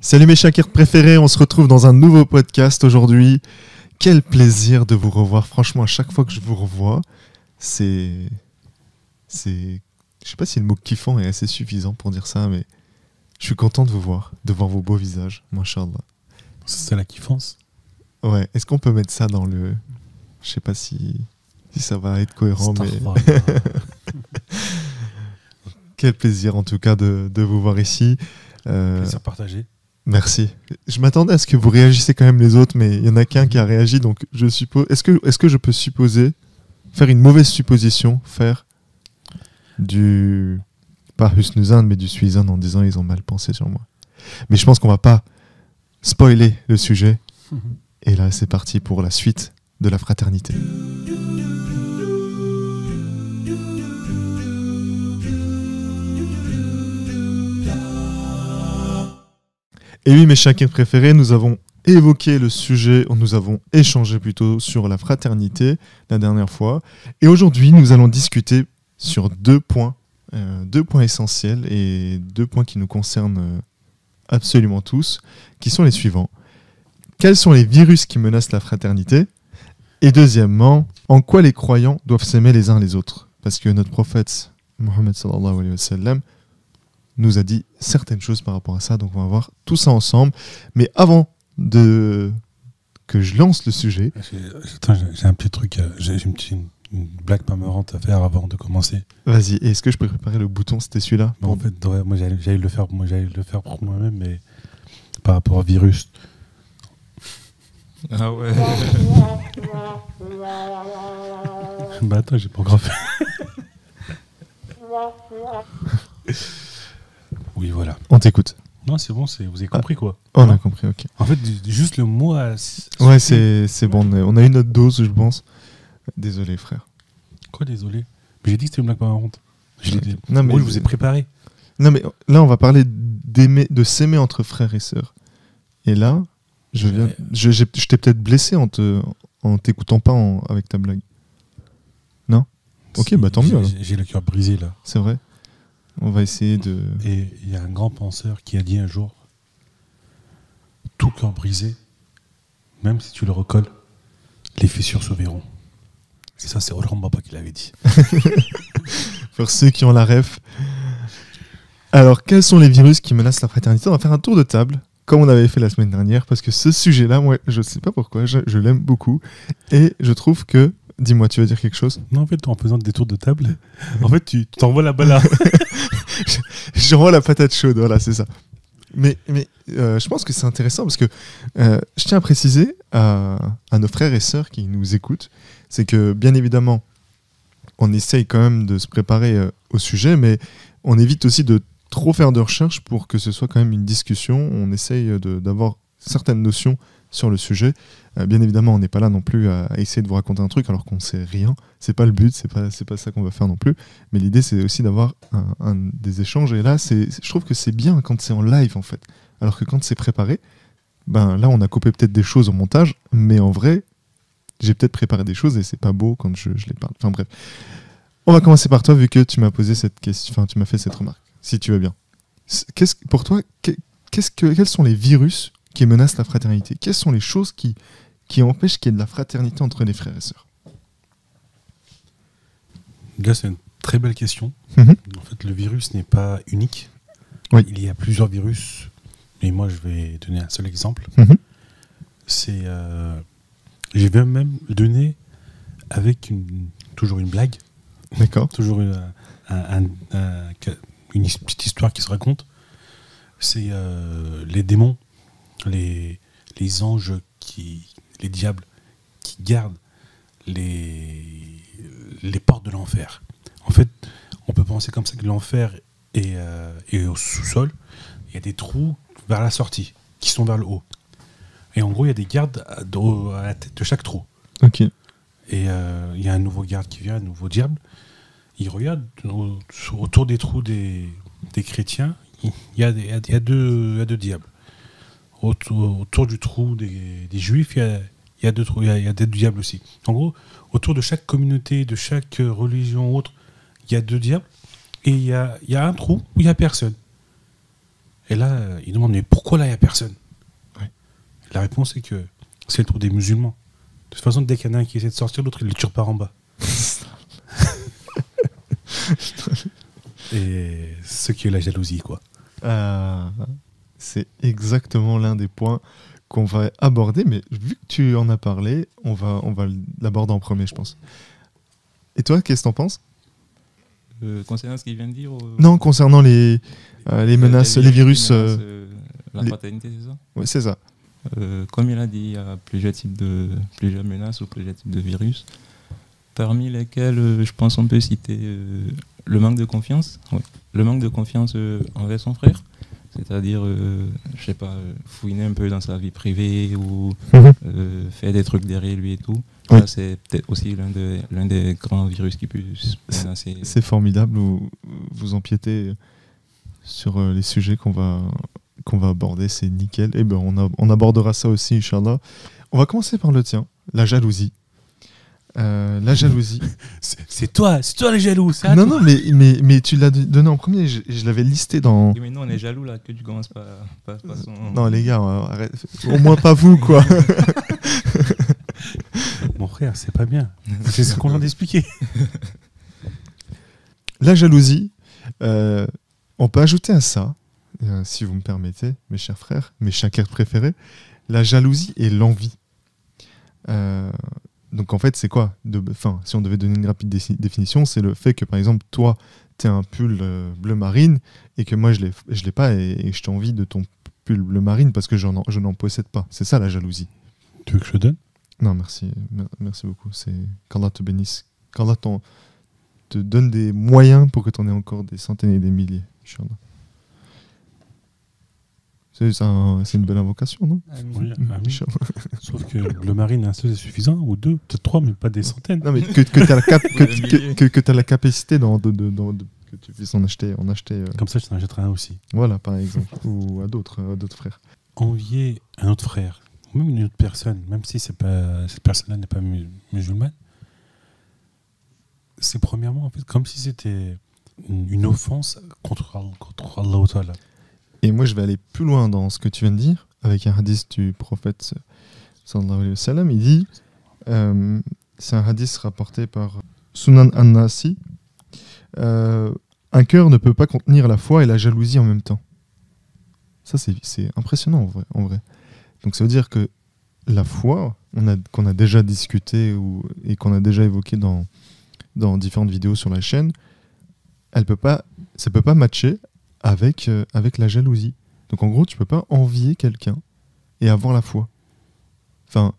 Salut mes Shakirs préférés, on se retrouve dans un nouveau podcast aujourd'hui. Quel plaisir de vous revoir. Franchement, à chaque fois que je vous revois, je sais pas si le mot kiffant est assez suffisant pour dire ça, mais je suis content de vous voir, de voir vos beaux visages. Masha'Allah. C'est la kiffance. Ouais, est-ce qu'on peut mettre ça dans le... Je sais pas si ça va être cohérent, mais... Quel plaisir en tout cas de vous voir ici. Plaisir partagé. Merci. Je m'attendais à ce que vous réagissiez quand même les autres, mais il y en a qu'un qui a réagi, donc je suppose... Est-ce que je peux supposer, faire une mauvaise supposition, faire du... Pas Husnuzan, mais du Suizan en disant ils ont mal pensé sur moi. Mais je pense qu'on va pas spoiler le sujet. Et là, c'est parti pour la suite de la fraternité. Et oui, mes Shakirs préférés, nous avons évoqué le sujet, nous avons échangé plutôt sur la fraternité la dernière fois. Et aujourd'hui, nous allons discuter sur deux points essentiels et deux points qui nous concernent absolument tous, qui sont les suivants. Quels sont les virus qui menacent la fraternité? Et deuxièmement, en quoi les croyants doivent s'aimer les uns les autres? Parce que notre prophète, Mohammed sallallahu alayhi wa sallam, nous a dit certaines choses par rapport à ça, donc on va voir tout ça ensemble. Mais avant que je lance le sujet... Attends, j'ai un petit truc, j'ai une blague pas marrante à faire avant de commencer. Vas-y, est-ce que je peux préparer le bouton? C'était celui-là En fait, ouais, moi j'allais le faire pour moi-même, mais par rapport au virus. Ah ouais. Bah attends, j'ai pas encore fait. Oui, voilà. On t'écoute. Non, c'est bon, vous avez compris quoi. On a compris, ok. En fait, juste le mot... Ouais, c'est bon, on a eu notre dose, je pense. Désolé, frère. Quoi, désolé? J'ai dit que c'était une blague pas marrante. Non, mais moi, je vous ai préparé. Non, mais là, on va parler de s'aimer entre frères et sœurs. Et là, je t'ai peut-être blessé en t'écoutant pas avec ta blague. Non? Ok, bah tant mieux. J'ai le cœur brisé, là. C'est vrai. On va essayer de... Et il y a un grand penseur qui a dit un jour, tout cœur brisé, même si tu le recolles, les fissures se verront. Et ça, c'est Orhan Baba qui l'avait dit. Pour ceux qui ont la ref. Alors, quels sont les virus qui menacent la fraternité? On va faire un tour de table, comme on avait fait la semaine dernière, parce que ce sujet-là, moi, je sais pas pourquoi, je l'aime beaucoup. Et je trouve que... Dis-moi, tu vas dire quelque chose? Non, en fait, en faisant des tours de table, en fait, tu t'envoies la balle. Je rends la patate chaude, voilà, c'est ça. Mais je pense que c'est intéressant parce que je tiens à préciser à nos frères et sœurs qui nous écoutent, c'est que bien évidemment, on essaye quand même de se préparer au sujet, mais on évite aussi de trop faire de recherches pour que ce soit quand même une discussion. On essaye d'avoir certaines notions sur le sujet. Bien évidemment, on n'est pas là non plus à essayer de vous raconter un truc alors qu'on ne sait rien. C'est pas le but, c'est pas ça qu'on va faire non plus. Mais l'idée, c'est aussi d'avoir des échanges. Et là, je trouve que c'est bien quand c'est en live, en fait. Alors que quand c'est préparé, ben là, on a coupé peut-être des choses au montage, mais en vrai, j'ai peut-être préparé des choses et c'est pas beau quand je les parle. Enfin bref. On va commencer par toi, vu que tu m'as posé cette question, enfin, tu m'as fait cette remarque, si tu veux bien. Pour toi, quels sont les virus qui menacent la fraternité? Quelles sont les choses qui empêchent qu'il y ait de la fraternité entre les frères et sœurs? Là, c'est une très belle question. En fait, le virus n'est pas unique. Oui. Il y a plusieurs virus, mais moi, je vais donner un seul exemple. C'est... je vais même le donner avec toujours une blague. D'accord. Toujours une petite histoire qui se raconte. C'est les démons, les anges, les diables qui gardent les portes de l'enfer. En fait, on peut penser comme ça que l'enfer est au sous-sol. Il y a des trous vers la sortie qui sont vers le haut. Et en gros, il y a des gardes à la tête de chaque trou. Ok. Et il y a un nouveau garde qui vient, un nouveau diable. Il regarde autour des trous des chrétiens. Il y a deux diables. Autour du trou des juifs, il y a deux trous, il y a des diables aussi. En gros, autour de chaque communauté, de chaque religion autre, il y a deux diables. Et il y a un trou où il n'y a personne. Et là, il demande, mais pourquoi là, il n'y a personne? Ouais. La réponse est que c'est le tour des musulmans. De toute façon, dès qu'il y en a un qui essaie de sortir, l'autre, il le tire par en bas. Et ce qui est la jalousie, quoi. C'est exactement l'un des points qu'on va aborder, mais vu que tu en as parlé, on va l'aborder en premier, je pense. Et toi, qu'est-ce que t'en penses? Concernant ce qu'il vient de dire Non, concernant les menaces, les virus. La fraternité, c'est ça? Oui, c'est ça. Comme il a dit, il y a plusieurs menaces ou plusieurs types de virus, parmi lesquels je pense on peut citer le manque de confiance. Ouais. Le manque de confiance envers son frère, c'est-à-dire, je sais pas, fouiner un peu dans sa vie privée ou faire des trucs derrière lui et tout. Oui. Ça, c'est peut-être aussi l'un des grands virus qui peut menacer. C'est formidable, vous empiétez sur les sujets qu'on va aborder, c'est nickel. Et ben on abordera ça aussi, Inch'Allah. On va commencer par le tien, la jalousie. La jalousie. C'est toi le jaloux. Non, mais tu l'as donné en premier, je l'avais listé dans... Oui, mais non, on est jaloux là, que tu commences pas son... Non les gars, arrête. Au moins pas vous, quoi. Mon frère, c'est pas bien. C'est ce qu'on vient d'expliquer. La jalousie, on peut ajouter à ça, si vous me permettez, mes chers frères, mes chakers préférés, la jalousie et l'envie. Donc en fait, c'est quoi? Si on devait donner une rapide définition, c'est le fait que par exemple, toi, tu as un pull bleu marine et que moi, je l'ai pas et je t'envie de ton pull bleu marine parce que je n'en possède pas. C'est ça la jalousie. Tu veux que je te donne? Non, merci. Merci beaucoup. C'est qu'Allah te bénisse. Qu'Allah te donne des moyens pour que tu en aies encore des centaines et des milliers. Inch'Allah. C'est une belle invocation, non? Oui, sauf que le marine, un seul, c'est suffisant, ou deux, peut-être trois, mais pas des centaines. Non, mais que tu as la capacité que tu puisses en acheter. Comme ça, je t'en achèterai un aussi. Voilà, par exemple. Ou à d'autres frères. Envier un autre frère, ou même une autre personne, même si cette personne-là n'est pas musulmane, c'est premièrement, en fait, comme si c'était une offense contre Allah Ta'ala. Et moi, je vais aller plus loin dans ce que tu viens de dire, avec un hadith du prophète sallallahu alayhi wa sallam. Il dit, c'est un hadith rapporté par Sunan an-Nasi, un cœur ne peut pas contenir la foi et la jalousie en même temps. Ça, c'est impressionnant en vrai. Donc ça veut dire que la foi, qu'on a déjà discuté et qu'on a déjà évoqué dans différentes vidéos sur la chaîne, ça peut pas matcher avec la jalousie. Donc en gros, tu peux pas envier quelqu'un et avoir la foi. Enfin,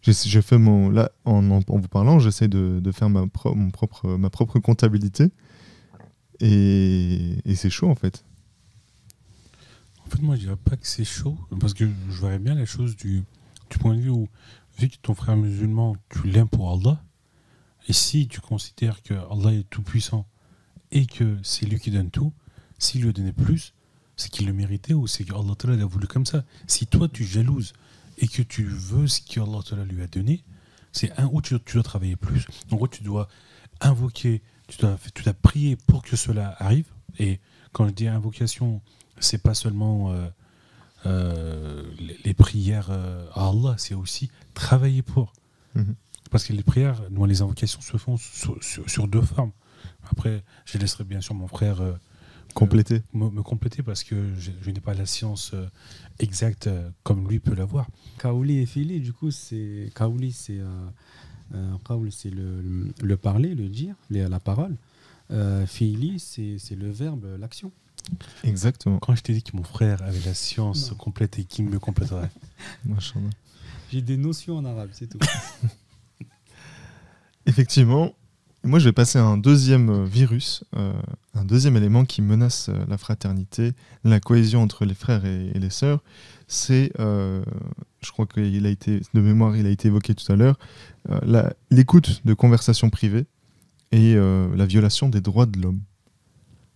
j'ai fait là, en vous parlant, j'essaie de faire ma propre comptabilité et c'est chaud en fait. En fait, moi, je dirais pas que c'est chaud, parce que je verrais bien la chose du point de vue où, vu que ton frère musulman, tu l'aimes pour Allah, et si tu considères que Allah est tout puissant et que c'est lui qui donne tout, s'il lui a donné plus, c'est qu'il le méritait ou c'est qu'Allah Ta'ala l'a voulu comme ça. Si toi tu jalouses et que tu veux ce qu'Allah Ta'ala lui a donné, c'est un où tu dois travailler plus. En gros, tu dois invoquer, tu dois prier pour que cela arrive. Et quand je dis invocation, c'est pas seulement les prières à Allah, c'est aussi travailler pour. Parce que les prières, les invocations se font sur deux formes. Après, je laisserai bien sûr mon frère me compléter parce que je n'ai pas la science exacte comme lui peut l'avoir. Kaouli et Fili, du coup, Kaouli, c'est le parler, le dire, la parole. Fili, c'est le verbe, l'action. Exactement. Quand je t'ai dit que mon frère avait la science complète et qu'il me compléterait. J'ai des notions en arabe, c'est tout. Effectivement. Moi, je vais passer à un deuxième virus, un deuxième élément qui menace la fraternité, la cohésion entre les frères et les sœurs. C'est, je crois qu'il a été, de mémoire, il a été évoqué tout à l'heure, l'écoute de conversations privées et la violation des droits de l'homme.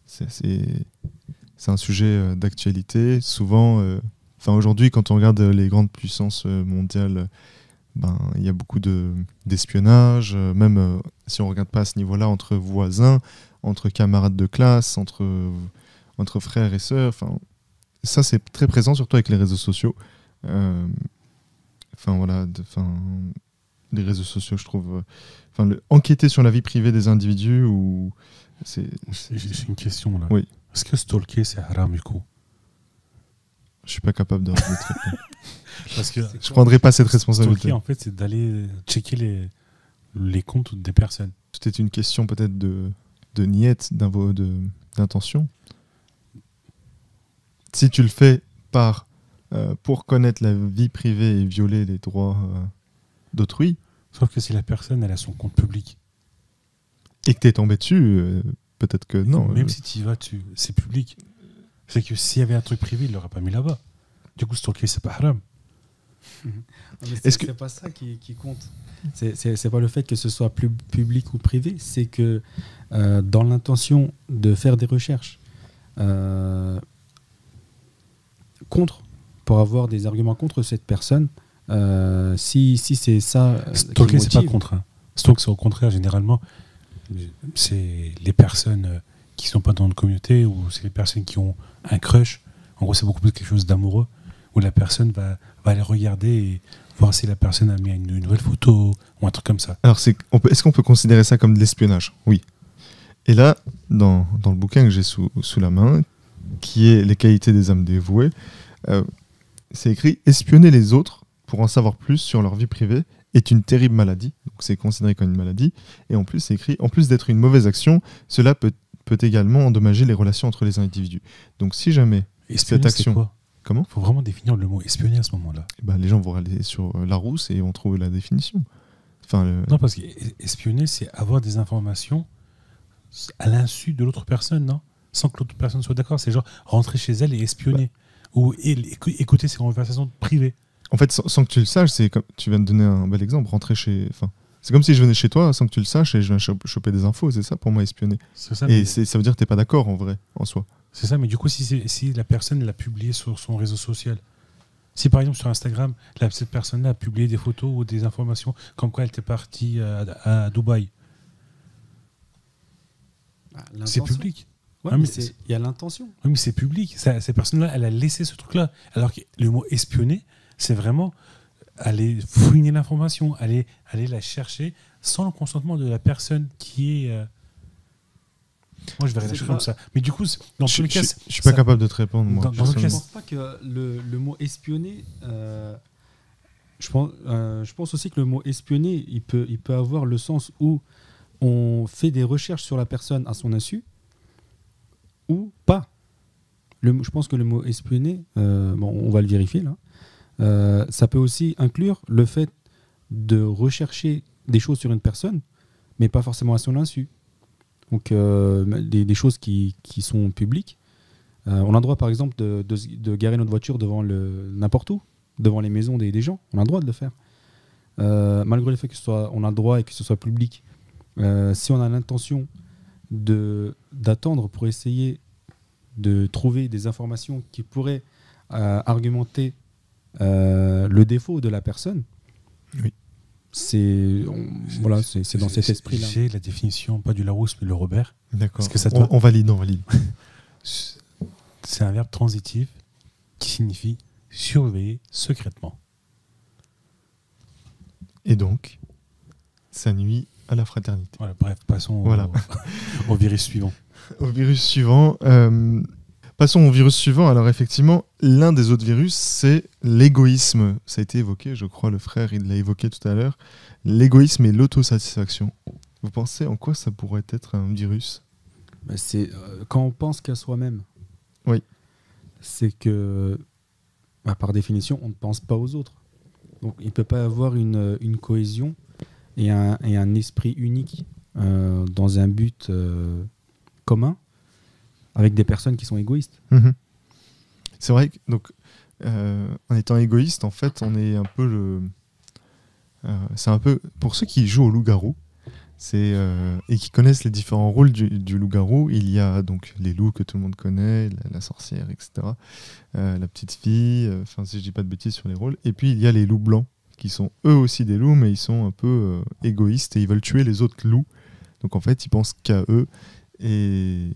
C'est un sujet d'actualité. Souvent, aujourd'hui, quand on regarde les grandes puissances mondiales, il y a beaucoup d'espionnage, même si on ne regarde pas à ce niveau-là, entre voisins, entre camarades de classe, entre frères et sœurs. ça c'est très présent, surtout avec les réseaux sociaux. Enfin voilà, les réseaux sociaux, je trouve. Enquêter sur la vie privée des individus ou J'ai une question là. Oui. Est-ce que stalker c'est haram du coup? Je suis pas capable de répondre. Parce que Je prendrai pas cette responsabilité. stalker en fait c'est d'aller checker les comptes des personnes. C'était une question peut-être de niette, d'intention. Si tu le fais pour connaître la vie privée et violer les droits d'autrui, Sauf que si la personne elle a son compte public, et que tu es tombé dessus, peut-être que non. même si tu y vas dessus, c'est public. C'est que s'il y avait un truc privé, il l'aurait pas mis là-bas. Du coup, stalker, c'est pas haram. C'est pas ça qui compte. C'est pas le fait que ce soit plus public ou privé, c'est que dans l'intention de faire des recherches pour avoir des arguments contre cette personne, si c'est ça. Stalker, c'est pas contre. Hein. Stalker, c'est au contraire, généralement, c'est les personnes qui sont pas dans notre communauté ou c'est les personnes qui ont un crush. En gros, c'est beaucoup plus quelque chose d'amoureux où la personne va aller regarder et voir si la personne a mis une nouvelle photo ou un truc comme ça. Alors, est-ce qu'on peut considérer ça comme de l'espionnage? Oui. Et là, dans le bouquin que j'ai sous la main, qui est Les qualités des âmes dévouées, c'est écrit « Espionner les autres pour en savoir plus sur leur vie privée est une terrible maladie. » Donc c'est considéré comme une maladie. Et en plus, c'est écrit « En plus d'être une mauvaise action, cela peut également endommager les relations entre les individus. » Donc si jamais espionner, cette action... c'est quoi? Comment? Il faut vraiment définir le mot espionner à ce moment-là. Les gens vont aller sur Larousse et vont trouver la définition. Non, parce qu'espionner, c'est avoir des informations à l'insu de l'autre personne, non? Sans que l'autre personne soit d'accord. C'est genre rentrer chez elle et espionner. Ou écouter ses conversations privées. En fait, sans que tu le saches, c'est comme tu viens de donner un bel exemple. Rentrer chez... c'est comme si je venais chez toi sans que tu le saches et je viens choper des infos. C'est ça pour moi, espionner. C'est ça, et ça veut dire que tu n'es pas d'accord en vrai, en soi. C'est ça, mais du coup, si la personne l'a publié sur son réseau social, si par exemple sur Instagram, cette personne-là a publié des photos ou des informations comme quoi elle était partie à Dubaï, c'est public. Ouais, mais il y a l'intention. Oui, mais c'est public. Cette personne-là, elle a laissé ce truc-là. Alors que le mot espionner, c'est vraiment aller fouiner l'information, aller la chercher sans le consentement de la personne qui est... Moi, je verrais les choses comme ça. Mais du coup, dans tous les cas... Je suis pas capable de te répondre, moi. Je ne pense pas que le mot espionner... je pense aussi que le mot espionner, il peut avoir le sens où on fait des recherches sur la personne à son insu ou pas. Je pense que le mot espionner, on va le vérifier là, ça peut aussi inclure le fait de rechercher des choses sur une personne, mais pas forcément à son insu. Donc des choses qui sont publiques. On a le droit par exemple de garer notre voiture devant n'importe où, devant les maisons des gens. On a le droit de le faire. Malgré le fait on a le droit et que ce soit public. Si on a l'intention d'attendre pour essayer de trouver des informations qui pourraient argumenter le défaut de la personne, oui. C'est dans cet esprit-là. J'ai la définition, pas du Larousse, mais le Robert. D'accord. Est-ce que ça on valide, on valide. C'est un verbe transitif qui signifie surveiller secrètement. Et donc, ça nuit à la fraternité. Voilà, bref, passons au virus suivant. Au virus suivant. Passons au virus suivant. Alors effectivement, l'un des autres virus, c'est l'égoïsme. Ça a été évoqué, je crois, le frère, il l'a évoqué tout à l'heure. L'égoïsme et l'autosatisfaction. Vous pensez en quoi ça pourrait être un virus? C'est quand on pense qu'à soi-même. Oui. C'est que, par définition, on ne pense pas aux autres. Donc il ne peut pas avoir une cohésion et un esprit unique dans un but commun avec des personnes qui sont égoïstes. Mmh. C'est vrai que donc, en étant égoïste, en fait, on est un peu c'est un peu... Pour ceux qui jouent au loup-garou et qui connaissent les différents rôles du loup-garou, il y a donc les loups que tout le monde connaît, la sorcière, etc. La petite fille, si je dis pas de bêtises sur les rôles. Et puis il y a les loups blancs, qui sont eux aussi des loups, mais ils sont un peu égoïstes et ils veulent tuer les autres loups. Donc en fait, ils pensent qu'à eux. Et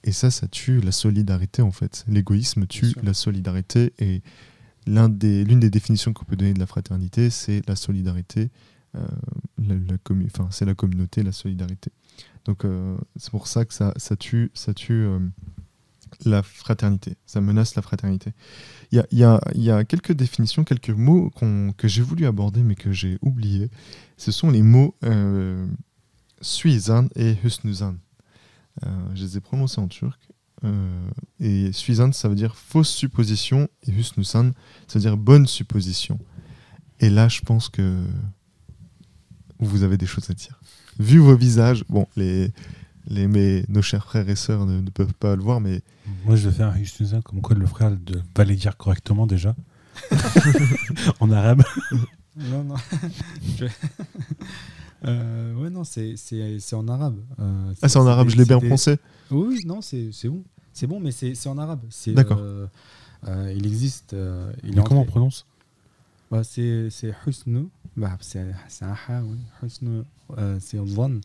Et ça tue la solidarité, en fait. L'égoïsme tue la solidarité. Et l'une des définitions qu'on peut donner de la fraternité, c'est la solidarité. C'est la communauté, la solidarité. Donc, c'est pour ça que ça tue la fraternité. Ça menace la fraternité. Il y a quelques définitions, quelques mots que j'ai voulu aborder, mais que j'ai oubliés. Ce sont les mots suizan et husnuzan. Je les ai prononcés en turc. Et suizan, ça veut dire fausse supposition, et husnuzan, ça veut dire bonne supposition. Et là, je pense que vous avez des choses à dire. Vu vos visages, bon, nos chers frères et sœurs ne peuvent pas le voir, mais... Moi, je vais faire un husnuzan, comme quoi le frère va les dire correctement déjà. En arabe. Non. Ouais, non, c'est en arabe. C'est en arabe, je l'ai bien prononcé. Oui, non, c'est bon. C'est bon, mais c'est en arabe. D'accord. Il existe... comment on prononce? C'est husnu. C'est un ha, oui. Husnu, c'est zan.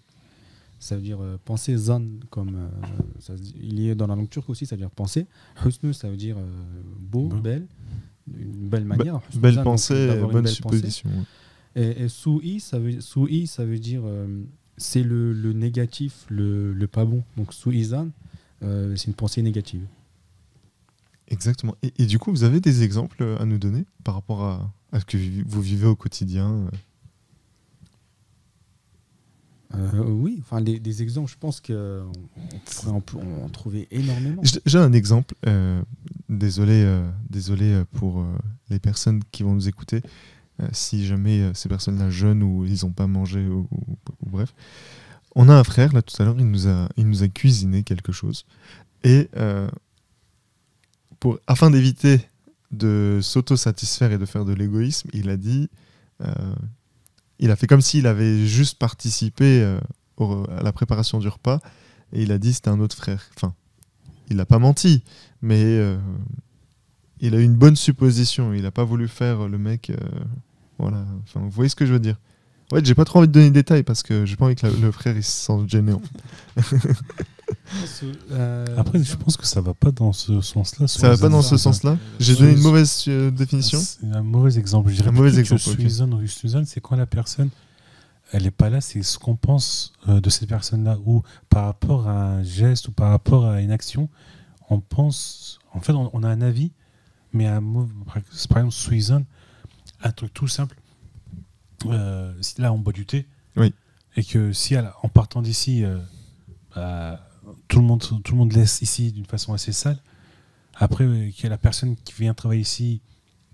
Ça veut dire penser, zan, comme il y est dans la langue turque aussi, ça veut dire penser. Husnu, ça veut dire beau, belle, une belle manière. Belle pensée, bonne supposition. Et soui, ça veut dire c'est le négatif, le pas bon. Donc souizan, c'est une pensée négative. Exactement. Et du coup, vous avez des exemples à nous donner par rapport à ce que vous vivez au quotidien? Oui, enfin des exemples, je pense qu'on pourrait en trouver énormément. J'ai un exemple. Désolé pour les personnes qui vont nous écouter. Si jamais ces personnes-là jeûnent ou ils n'ont pas mangé ou bref. On a un frère, là tout à l'heure, il nous a cuisiné quelque chose. Et afin d'éviter de s'auto-satisfaire et de faire de l'égoïsme, il a dit... il a fait comme s'il avait juste participé à la préparation du repas, et il a dit c'était un autre frère. Enfin, il n'a pas menti, mais il a eu une bonne supposition. Il n'a pas voulu faire le mec... voilà. Enfin, vous voyez ce que je veux dire? Ouais, j'ai pas trop envie de donner des détails parce que j'ai pas envie que le frère il se sente gêné. Après, je pense que ça va pas dans ce sens-là. Ça va pas dans ce sens-là. J'ai donné une mauvaise définition. C'est un mauvais exemple. Je dirais que suizan ou husnuzan, c'est quand la personne, elle est pas là, c'est ce qu'on pense de cette personne-là, ou par rapport à un geste ou par rapport à une action, on pense. En fait, on a un avis, mais par exemple suizan, un truc tout simple. Si là on boit du thé, oui. Et que si en partant d'ici, tout le monde laisse ici d'une façon assez sale. Après, que la personne qui vient travailler ici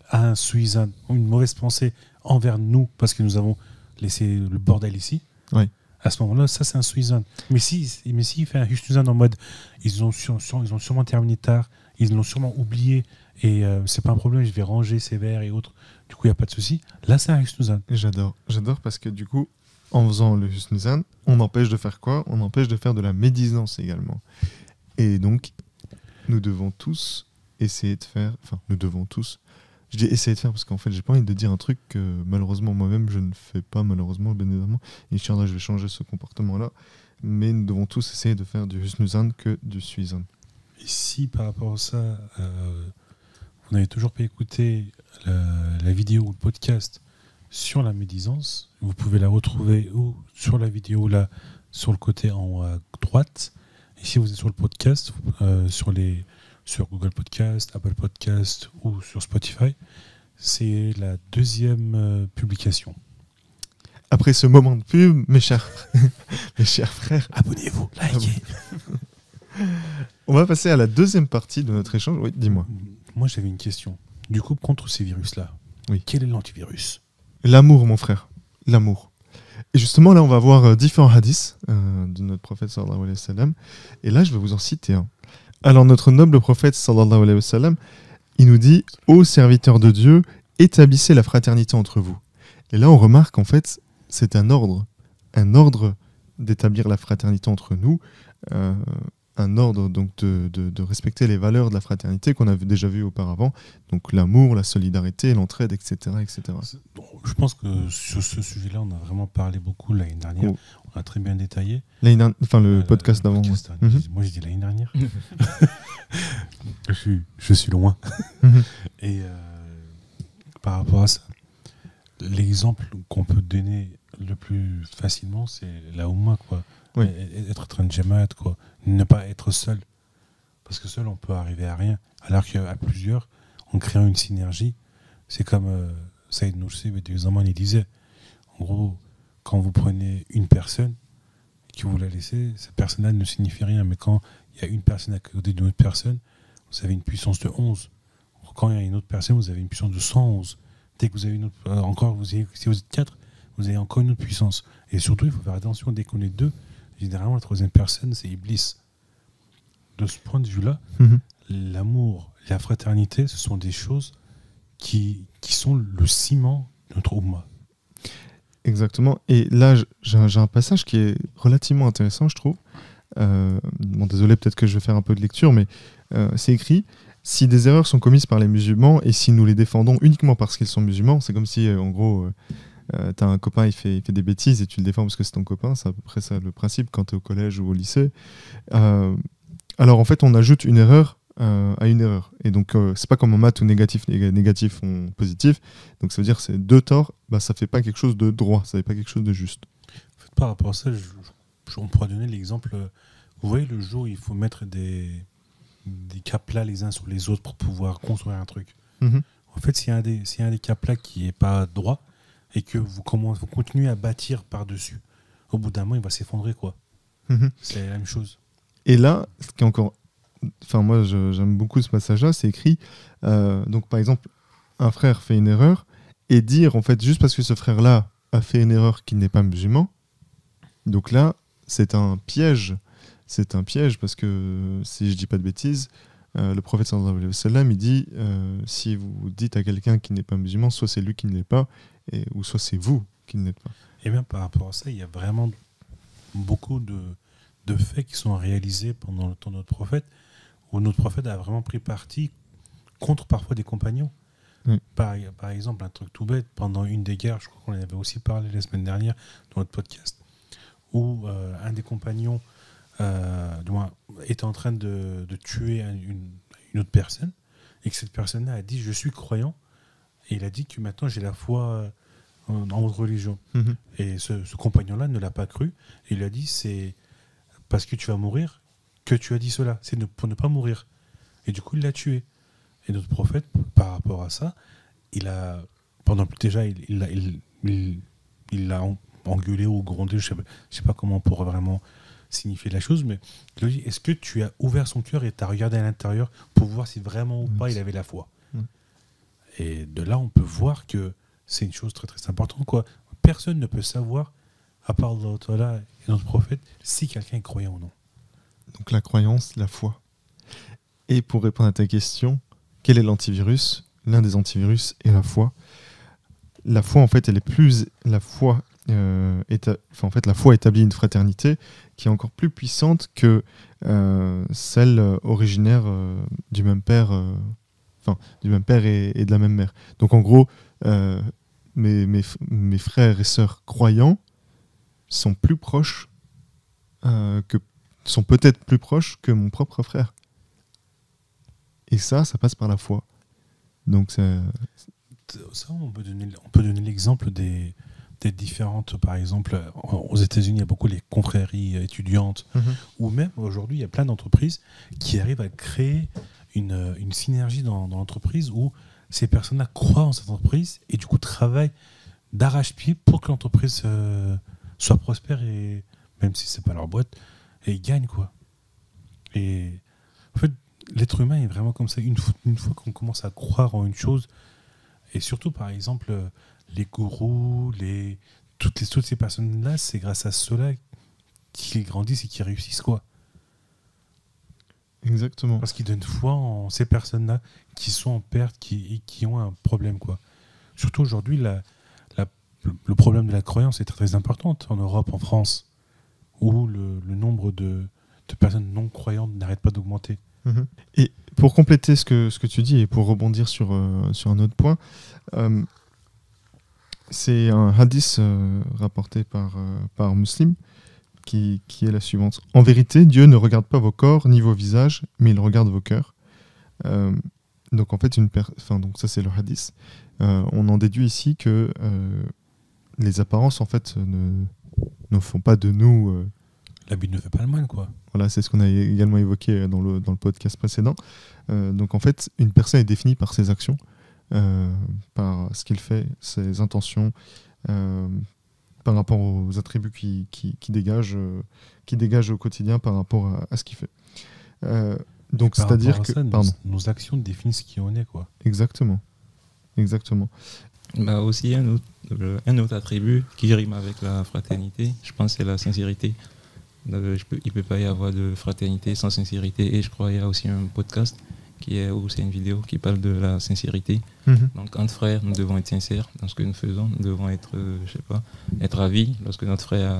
a un suizan, une mauvaise pensée envers nous parce que nous avons laissé le bordel ici. Oui. À ce moment-là, ça c'est un suizan. Mais s'il fait un husnuzan en mode, ils ont sûrement terminé tard, ils l'ont sûrement oublié et c'est pas un problème, je vais ranger ces verres et autres. Du coup, il n'y a pas de souci. Là, c'est un husnuzan. J'adore parce que du coup, en faisant le husnuzan, on empêche de faire quoi? On empêche de faire de la médisance également. Et donc, nous devons tous essayer de faire... Enfin, nous devons tous... Je dis essayer de faire parce qu'en fait, j'ai pas envie de dire un truc que malheureusement, moi-même, je ne fais pas, malheureusement, bien évidemment. Inch'Allah, je vais changer ce comportement-là. Mais nous devons tous essayer de faire du husnuzan que du suizan. Et si, par rapport à ça, vous n'avez toujours pas écouté la vidéo ou le podcast sur la médisance, vous pouvez la retrouver ou sur la vidéo là sur le côté en haut à droite. Et si vous êtes sur le podcast, sur Google Podcast, Apple Podcast ou sur Spotify, c'est la deuxième publication. Après ce moment de pub, mes chers frères, abonnez-vous, likez. On va passer à la deuxième partie de notre échange. Oui, dis-moi. Moi, j'avais une question. Du coup, contre ces virus-là, oui. Quel est l'antivirus? L'amour, mon frère. L'amour. Et justement, là, on va voir différents hadiths de notre prophète, sallallahu alayhi wa sallam. Et là, je vais vous en citer un. Alors, notre noble prophète, sallallahu alayhi wa sallam, il nous dit « Ô serviteurs de Dieu, établissez la fraternité entre vous. » Et là, on remarque, en fait, c'est un ordre d'établir la fraternité entre nous, un un ordre donc de respecter les valeurs de la fraternité qu'on avait déjà vues auparavant, donc l'amour, la solidarité, l'entraide, etc., etc. Bon, je pense que sur ce sujet-là, on a vraiment parlé beaucoup l'année dernière. Oh. On a très bien détaillé. Le podcast d'avant. Podcast, Ouais. Moi, j'ai dit l'année dernière. je suis loin. Mhm. Et par rapport à ça, l'exemple qu'on peut donner le plus facilement, c'est la Oumma, quoi. Oui. Être en train de jamaat, quoi. Ne pas être seul. Parce que seul, on peut arriver à rien. Alors qu'à plusieurs, en créant une synergie, c'est comme Saïd Nursi, il disait, en gros, quand vous prenez une personne, que vous la laissez, cette personne-là ne signifie rien. Mais quand il y a une personne à côté d'une autre personne, vous avez une puissance de 11. Quand il y a une autre personne, vous avez une puissance de 111. Dès que vous avez une autre, si vous êtes 4, vous avez encore une autre puissance. Et surtout, il faut faire attention, dès qu'on est 2, généralement, la troisième personne, c'est Iblis. De ce point de vue-là, l'amour, la fraternité, ce sont des choses qui sont le ciment de notre Oumma. Exactement. Et là, j'ai un passage qui est relativement intéressant, je trouve. Bon, désolé, peut-être que je vais faire un peu de lecture, mais c'est écrit: si des erreurs sont commises par les musulmans et si nous les défendons uniquement parce qu'ils sont musulmans, c'est comme si, en gros, t'as un copain, il fait des bêtises et tu le défends parce que c'est ton copain. C'est à peu près ça le principe quand t'es au collège ou au lycée. Alors, en fait, on ajoute une erreur à une erreur. Et donc, c'est pas comme en maths où négatif font positif. Donc, ça veut dire que c'est deux torts, bah, ça fait pas quelque chose de droit, ça fait pas quelque chose de juste. En fait, par rapport à ça, on pourrait donner l'exemple. Vous voyez, le jour où il faut mettre des cas plats les uns sur les autres pour pouvoir construire un truc. En fait, s'il y a un des cas plats qui n'est pas droit et que vous continuez à bâtir par-dessus, au bout d'un moment, il va s'effondrer, quoi. C'est la même chose. Et là, ce qui est encore... Enfin, moi, j'aime beaucoup ce passage-là, c'est écrit... donc, par exemple, un frère fait une erreur, et dire, en fait, juste parce que ce frère-là a fait une erreur qu'il n'est pas musulman, donc là, c'est un piège. C'est un piège, parce que, si je dis pas de bêtises, le prophète sallallahu alayhi wa sallam, il dit, si vous dites à quelqu'un qui n'est pas musulman, soit c'est lui qui ne l'est pas, ou soit c'est vous qui ne l'êtes pas. Et bien, par rapport à ça, il y a vraiment beaucoup de faits qui sont réalisés pendant le temps de notre prophète, où notre prophète a vraiment pris parti contre parfois des compagnons. Par exemple, un truc tout bête, pendant une des guerres, je crois qu'on en avait aussi parlé la semaine dernière dans notre podcast, où un des compagnons était en train de tuer une autre personne, et que cette personne-là a dit « je suis croyant », et il a dit que maintenant j'ai la foi en votre religion. Et ce compagnon-là ne l'a pas cru, et il a dit « c'est parce que tu vas mourir que tu as dit cela, c'est pour ne pas mourir ». Et du coup, il l'a tué. Et notre prophète, par rapport à ça, il a engueulé ou grondé, je sais pas comment on pourrait vraiment signifier la chose, mais il lui dit, est-ce que tu as ouvert son cœur et tu as regardé à l'intérieur pour voir si vraiment ou pas il avait la foi. Et de là, on peut voir que c'est une chose très très importante, quoi. Personne ne peut savoir, à part Allah Ta'ala et notre prophète, si quelqu'un est croyant ou non. Donc la croyance, la foi. Et pour répondre à ta question, quel est l'antivirus ? L'un des antivirus est la foi. La foi, en fait, elle est plus... La foi, la foi établit une fraternité qui est encore plus puissante que celle originaire du même père, du même père et de la même mère. Donc en gros, mes frères et sœurs croyants sont plus proches sont peut-être plus proches que mon propre frère. Et ça passe par la foi. Donc ça, on peut donner l'exemple des différentes, par exemple, aux États-Unis, il y a beaucoup les confréries étudiantes, ou même aujourd'hui, il y a plein d'entreprises qui arrivent à créer une synergie dans l'entreprise où ces personnes-là croient en cette entreprise et du coup travaillent d'arrache-pied pour que l'entreprise soit prospère, et même si c'est pas leur boîte, et ils gagnent, quoi. Et en fait, l'être humain est vraiment comme ça. Une fois qu'on commence à croire en une chose, et surtout par exemple les gourous, toutes ces personnes-là, c'est grâce à cela qu'ils grandissent et qu'ils réussissent, quoi. Exactement. Parce qu'ils donnent foi en ces personnes-là qui sont en perte, qui ont un problème, quoi. Surtout aujourd'hui, le problème de la croyance est très, très important en Europe, en France, où le nombre de de personnes non croyantes n'arrête pas d'augmenter. Mhm. Et pour compléter ce que tu dis et pour rebondir sur un autre point, c'est un hadith rapporté par Muslim qui est la suivante. En vérité, Dieu ne regarde pas vos corps ni vos visages, mais il regarde vos cœurs. Donc en fait, donc ça c'est le hadith. On en déduit ici que les apparences en fait ne font pas de nous. L'habit ne fait pas le mal, quoi. Voilà, c'est ce qu'on a également évoqué dans le podcast précédent. Donc en fait, une personne est définie par ses actions, par ce qu'il fait, ses intentions, par rapport aux attributs qui dégagent au quotidien par rapport à ce qu'il fait. Donc Par c'est-à-dire rapport à que... ça, Pardon. nos actions définissent qui on est, quoi. Exactement. Bah aussi un autre attribut qui rime avec la fraternité, je pense, c'est la sincérité. Il ne peut pas y avoir de fraternité sans sincérité. Et je crois qu'il y a aussi un podcast où c'est une vidéo qui parle de la sincérité. Mhm. Donc entre frères, nous devons être sincères dans ce que nous faisons. Nous devons être, être ravis lorsque notre frère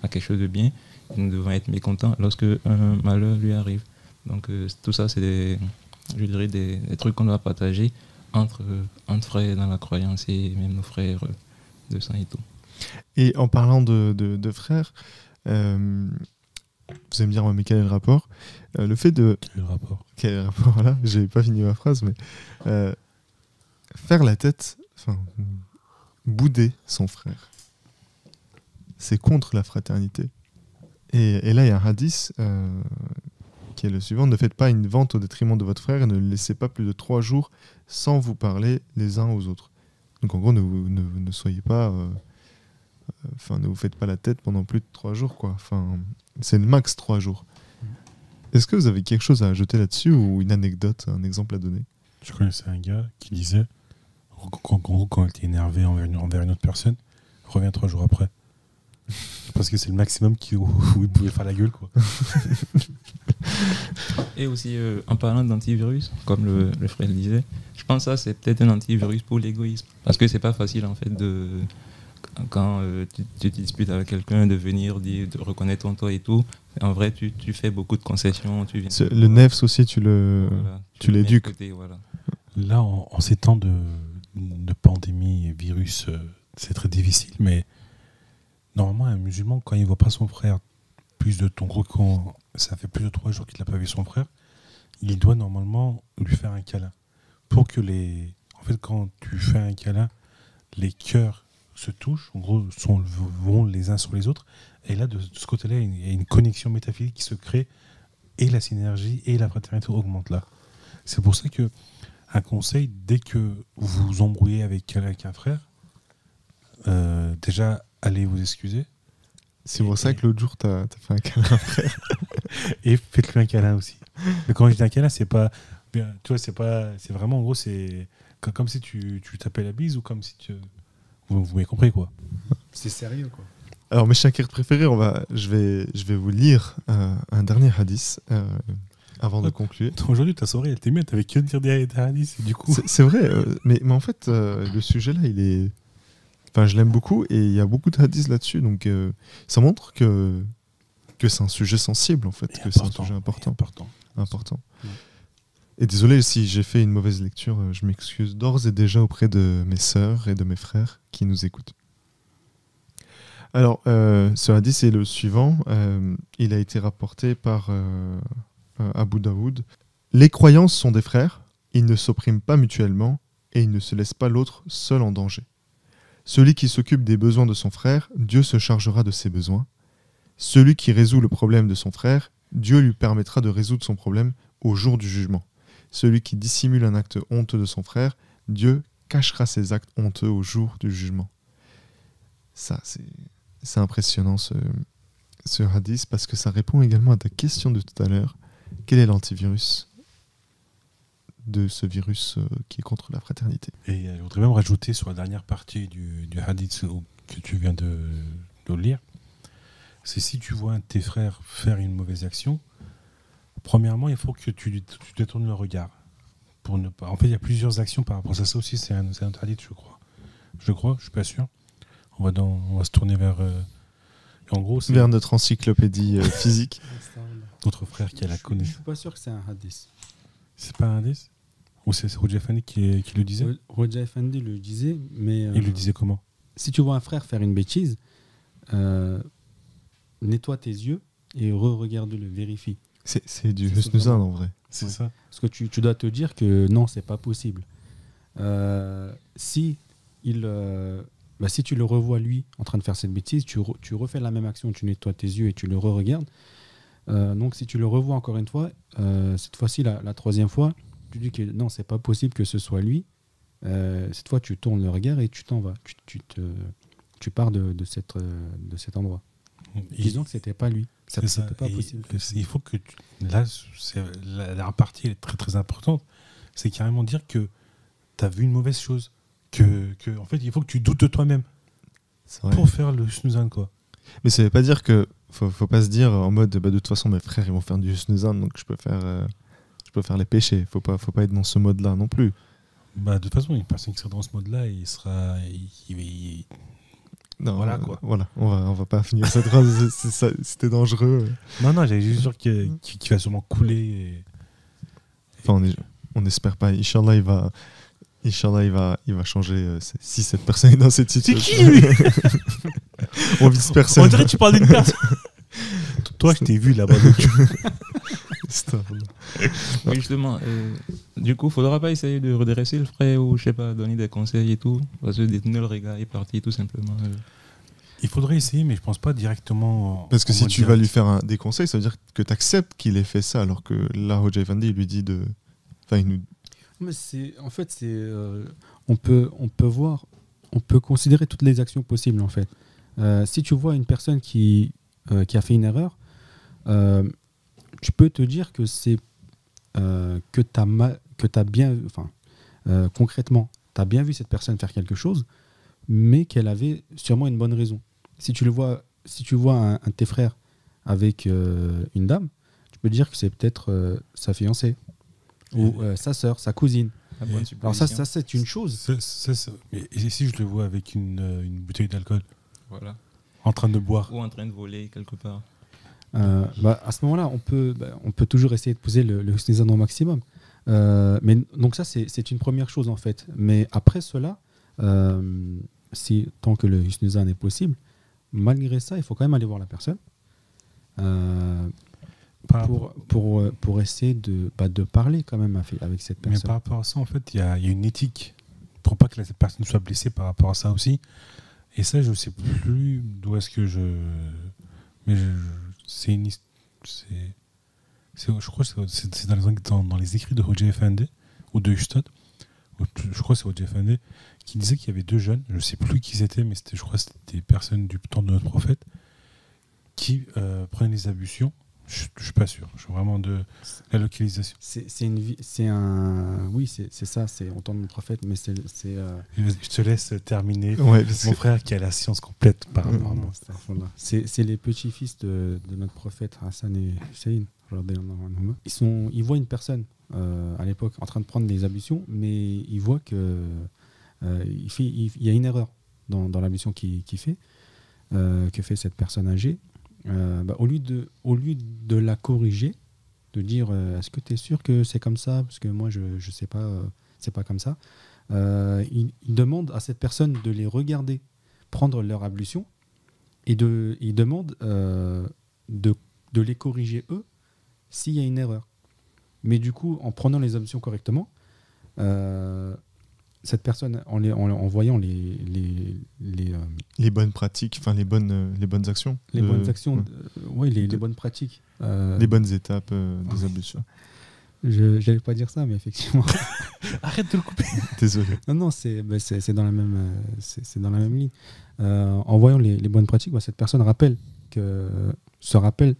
a quelque chose de bien. Nous devons être mécontents lorsque un malheur lui arrive. Donc tout ça, c'est des trucs qu'on doit partager entre frères dans la croyance et même nos frères de sang et tout. Et en parlant de frères, vous allez me dire, mais quel est le rapport ? Le fait de... Quel rapport ? Quel est le rapport ? Voilà, j'ai pas fini ma phrase, mais faire la tête, bouder son frère, c'est contre la fraternité. Et là, il y a un hadith qui est le suivant: ne faites pas une vente au détriment de votre frère et ne le laissez pas plus de 3 jours sans vous parler les uns aux autres. Donc en gros, ne soyez pas... ne vous faites pas la tête pendant plus de 3 jours, quoi. C'est le max 3 jours. Est-ce que vous avez quelque chose à ajouter là-dessus ou une anecdote, un exemple à donner ? Je connaissais un gars qui disait, quand il était énervé envers une autre personne, reviens 3 jours après. Parce que c'est le maximum où il pouvait faire la gueule, quoi. Et aussi, en parlant d'antivirus, comme le frère le disait, je pense que ça, c'est peut-être un antivirus pour l'égoïsme. Parce que c'est pas facile, en fait, quand tu te disputes avec quelqu'un, de venir dire, de reconnaître ton tort et tout. En vrai, tu fais beaucoup de concessions. Le nefs aussi, tu l'éduques. Voilà. Là, en ces temps de pandémie et virus, c'est très difficile, mais normalement, un musulman, quand il ne voit pas son frère, quand ça fait plus de 3 jours qu'il n'a pas vu son frère, il doit normalement lui faire un câlin. Pour que en fait, quand tu fais un câlin, les cœurs se touchent, en gros, vont les uns sur les autres, et là, de ce côté-là, il y a une connexion métaphysique qui se crée, et la synergie et la fraternité augmentent là. C'est pour ça que un conseil, dès que vous vous embrouillez avec un frère, déjà, allez vous excuser. C'est pour ça que l'autre jour, t'as fait un câlin à un frère. Et faites-lui un câlin aussi. Mais quand je dis un câlin, c'est pas... Tu vois, c'est vraiment, en gros, c'est comme si tu tapais la bise, ou comme si tu... Vous m'avez compris, quoi. C'est sérieux, quoi. Alors, mes shakirs préférés, je vais vous lire un dernier hadith avant de conclure. Aujourd'hui, ta soirée, elle t'est bien, t'avais que de dire des hadiths, du coup... C'est vrai, mais en fait, le sujet là, il est... je l'aime beaucoup, et il y a beaucoup de hadiths là-dessus, donc ça montre que c'est un sujet sensible, en fait, que c'est un sujet important. Ouais. Et désolé si j'ai fait une mauvaise lecture, je m'excuse d'ores et déjà auprès de mes sœurs et de mes frères qui nous écoutent. Alors, ce hadith, c'est le suivant. Il a été rapporté par Abu Daoud. Les croyants sont des frères, ils ne s'oppriment pas mutuellement et ils ne se laissent pas l'autre seul en danger. Celui qui s'occupe des besoins de son frère, Dieu se chargera de ses besoins. Celui qui résout le problème de son frère, Dieu lui permettra de résoudre son problème au jour du jugement. Celui qui dissimule un acte honteux de son frère, Dieu cachera ses actes honteux au jour du jugement. Ça, c'est impressionnant ce hadith, parce que ça répond également à ta question de tout à l'heure. Quel est l'antivirus de ce virus qui est contre la fraternité? Et je voudrais même rajouter sur la dernière partie du hadith que tu viens de lire, c'est si tu vois un de tes frères faire une mauvaise action, premièrement, il faut que tu détournes le regard. Pour ne pas... En fait, il y a plusieurs actions par rapport à ça aussi, c'est un hadith, je crois. Je suis pas sûr. On va se tourner vers... en gros, vers notre encyclopédie physique. notre frère qui a la Je connaissance. suis pas sûr que c'est un hadith. C'est pas un indice? Ou c'est Roger Fanny qui le disait? Roja Effendi le disait, mais Il le disait comment? si tu vois un frère faire une bêtise, nettoie tes yeux et re-regarde-le, vérifie. C'est du C'est Husnuzan vraiment- en vrai. C'est Ouais. ça. Parce que tu dois te dire que non, c'est pas possible. Si tu le revois lui en train de faire cette bêtise, tu refais la même action, tu nettoies tes yeux et tu le re-regardes. Donc si tu le revois encore une fois, cette fois-ci, la troisième fois, tu dis que non, c'est pas possible que ce soit lui. Cette fois, tu tournes le regard et tu t'en vas. Tu pars de cet endroit. Disons que c'était pas lui. C'est ça. C'était pas Et possible. il faut que là, la partie elle est très très importante. C'est carrément dire que tu as vu une mauvaise chose. Que en fait, il faut que tu doutes de toi-même C'est vrai. pour faire le snuzan, quoi. Mais ça veut pas dire que faut pas se dire en mode bah, de toute façon mes frères ils vont faire du Husnuzan donc je peux faire les péchés. Faut pas être dans ce mode là non plus. Bah, de toute façon, une personne qui sera dans ce mode-là, Non, Voilà, quoi. Voilà, on va pas finir cette phrase. C'était dangereux. Non, j'avais juste sûr qu'il va sûrement couler. Enfin, on espère pas. Inch'Allah, il va changer si cette personne est dans cette situation. qui, lui On vise personne. On dirait que tu parles d'une personne. Toi, je t'ai vu là-bas. Stop. Oui, justement, du coup, faudra pas essayer de redresser le frère ou, je sais pas, donner des conseils et tout. Parce que détenir le regard est parti, tout simplement. Il faudrait essayer, mais je pense pas directement. Parce que en si mode tu vas direct. lui faire des conseils, ça veut dire que tu acceptes qu'il ait fait ça, alors que là, Hoja Effendi, il lui dit de. Enfin, il nous. Mais on peut voir, on peut considérer toutes les actions possibles en fait. Si tu vois une personne qui a fait une erreur, tu peux te dire que c'est que t'as bien, enfin concrètement, tu as bien vu cette personne faire quelque chose, mais qu'elle avait sûrement une bonne raison. Si tu vois un de tes frères avec une dame, tu peux dire que c'est peut-être sa fiancée ou sa sœur, sa cousine. La bonne Alors supposition. ça c'est une chose. Mais et si je le vois avec une bouteille d'alcool Voilà. en train de boire? Ou en train de voler quelque part. À ce moment-là, on peut toujours essayer de poser le Husnuzan au maximum. Mais donc ça, c'est une première chose en fait. Mais après cela, tant que le Husnuzan est possible, malgré ça, il faut quand même aller voir la personne pour essayer de parler quand même avec cette Mais personne. par rapport à ça, en fait, il y a une éthique pour pas que cette personne soit blessée par rapport à ça aussi. Et ça, je sais plus d'où est-ce que mais c'est une je crois que c'est dans les écrits de Hoja Effendi ou de Ustad. Je crois que c'est Hoja Effendi qui disait qu'il y avait deux jeunes, je sais plus qui c'était, mais je crois que c'était des personnes du temps de notre prophète qui prenaient les ablutions. Je suis pas sûr. Je suis vraiment de la localisation. C'est ça, c'est en temps de notre prophète, mais c'est Je te laisse terminer. Ouais, parce Mon que- frère qui a la science complète par rapport à moi. c'est les petits-fils de notre prophète Hassan et Hussein. Ils voient une personne à l'époque en train de prendre des ablutions, mais ils voient que il y a une erreur dans l'ablution que fait cette personne âgée. Au lieu de la corriger, de dire est-ce que tu es sûr que c'est comme ça, parce que moi je sais pas, c'est pas comme ça, il demande à cette personne de les regarder prendre leur ablution et il demande de les corriger eux s'il y a une erreur. Mais du coup, en prenant les ablutions correctement, cette personne, en voyant les bonnes pratiques, enfin les bonnes actions. bonnes actions, ouais. les bonnes pratiques. Les bonnes étapes des ablutions. Je n'allais pas dire ça, mais effectivement. Arrête de le couper. Désolé. Non, c'est dans la même, c'est dans la même ligne. En voyant les bonnes pratiques, cette personne se rappelle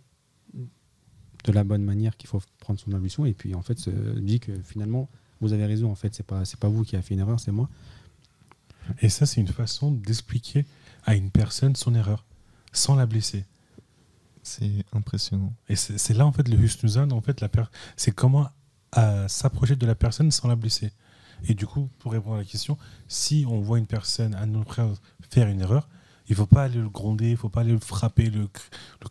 de la bonne manière qu'il faut prendre son ablution, et puis en fait se dit que finalement vous avez raison, en fait c'est pas vous qui avez fait une erreur, c'est moi. Et ça, c'est une façon d'expliquer à une personne son erreur sans la blesser. C'est impressionnant. Et c'est là en fait le Husnuzan, en fait c'est comment s'approcher de la personne sans la blesser. Et du coup, pour répondre à la question, si on voit une personne, un de nos frères, faire une erreur, il ne faut pas aller le gronder, il ne faut pas aller le frapper, le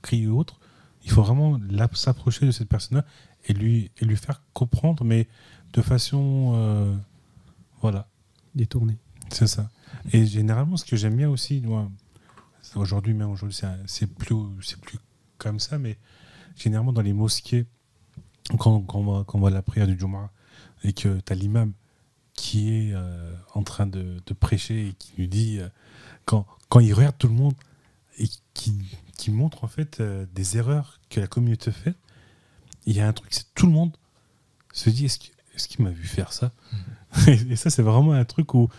crier ou autre, Il faut vraiment s'approcher de cette personne-là et lui faire comprendre, mais de façon... voilà, Détourné. c'est ça. Et généralement, ce que j'aime bien aussi, moi, aujourd'hui, c'est plus comme ça, mais généralement dans les mosquées, quand on va à la prière du Jumu'ah et que tu as l'imam qui est en train de prêcher et qui lui dit, quand il regarde tout le monde et qui montre en fait des erreurs que la communauté fait, il y a un truc, c'est tout le monde se dit, est-ce qu'il m'a vu faire ça? Et ça, c'est vraiment un truc où,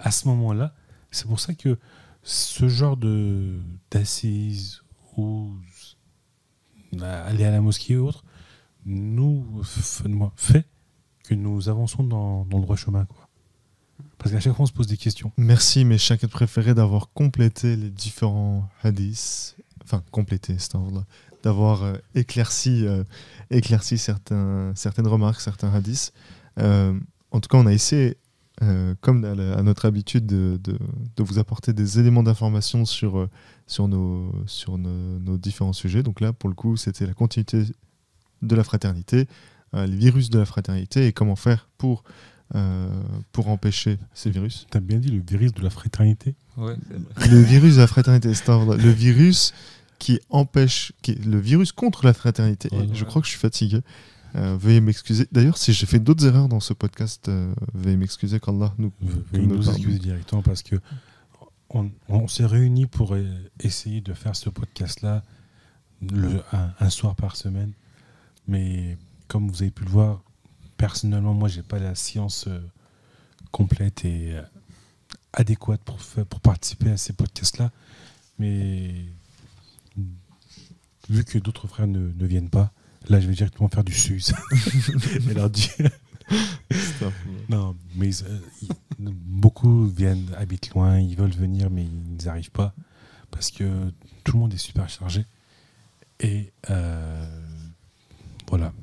à ce moment-là, c'est pour ça que ce genre d'assises ou aller à la mosquée ou autre fait que nous avançons dans le droit chemin, quoi. Parce qu'à chaque fois on se pose des questions. Merci mes chaquettes préférés d'avoir complété les différents hadiths, enfin complété, c'est un ordre, d'avoir éclairci certaines remarques, certains hadiths. En tout cas, on a essayé, comme à notre habitude, de vous apporter des éléments d'information sur nos différents sujets. Donc là, pour le coup, c'était la continuité de la fraternité, les virus de la fraternité et comment faire pour empêcher ces virus. T'as bien dit le virus de la fraternité? Ouais, c'est vrai. Le virus de la fraternité, c'est le virus le virus contre la fraternité. Ouais, Et je crois que je suis fatigué. Veuillez m'excuser. D'ailleurs, si j'ai fait d'autres erreurs dans ce podcast, veuillez m'excuser qu'Allah nous Veuillez nous excuser directement parce que on s'est réunis pour essayer de faire ce podcast-là un soir par semaine. Mais comme vous avez pu le voir, personnellement, moi, j'ai pas la science complète et adéquate pour participer à ces podcasts-là. Mais vu que d'autres frères ne viennent pas, là, je vais directement faire du sus et leur dire. Non, mais beaucoup habitent loin, ils veulent venir, mais ils n'arrivent pas parce que tout le monde est super chargé. Et voilà.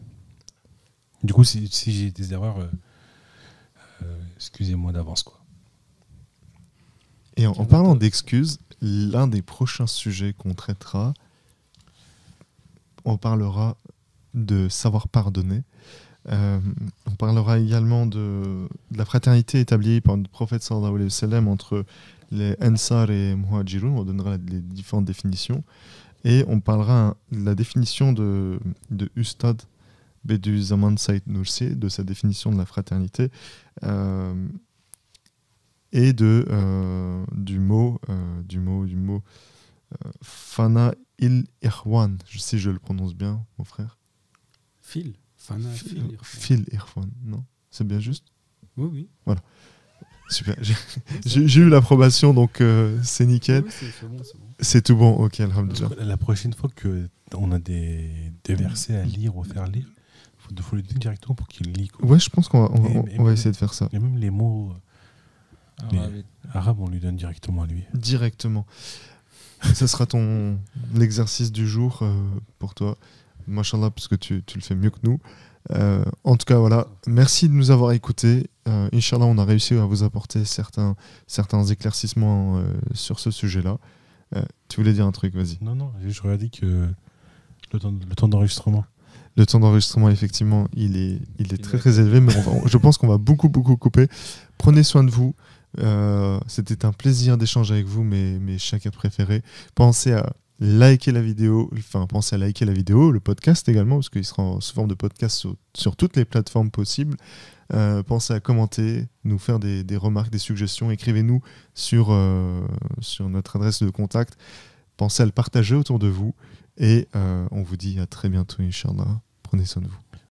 Du coup, si j'ai des erreurs, excusez-moi d'avance, quoi. Et en parlant d'excuses, l'un des prochains sujets qu'on traitera, on parlera de savoir pardonner. On parlera également de la fraternité établie par le prophète sallallahu alayhi wa sallam entre les Ansar et Muhajirun. On donnera les différentes définitions. Et on parlera de la définition de Ustad Bediüzzaman Said Nursi, de sa définition de la fraternité, et du mot Fana il-Ikhwan. Je sais si je le prononce bien, mon frère. Fil Irfan, non? C'est bien juste? Oui, oui. Voilà. Super. J'ai eu l'approbation, donc c'est nickel. Oui, c'est bon, c'est bon. C'est tout bon, ok, alhamdoulilah. La prochaine fois qu'on a des versets à lire ou à faire lire, il faut le dire directement pour qu'il lit, quoi. Ouais, je pense qu'on Et va essayer de faire ça. Et même les mots arabes, on lui donne directement à lui. Directement. Ça sera l'exercice du jour pour toi. Mashallah, parce que tu le fais mieux que nous. En tout cas, voilà. Merci de nous avoir écoutés. Inch'Allah, on a réussi à vous apporter certains éclaircissements sur ce sujet-là. Tu voulais dire un truc, vas-y. Non, je leur ai dit que le temps d'enregistrement. Le temps d'enregistrement, effectivement, il est très très élevé, mais je pense qu'on va beaucoup couper. Prenez soin de vous. C'était un plaisir d'échanger avec vous, mes chaquettes préférés. Pensez à liker la vidéo, le podcast également, parce qu'il sera sous forme de podcast sur toutes les plateformes possibles. Pensez à commenter, nous faire des remarques, des suggestions. Écrivez-nous sur notre adresse de contact. Pensez à le partager autour de vous. Et on vous dit à très bientôt, Inch'Allah. Prenez soin de vous.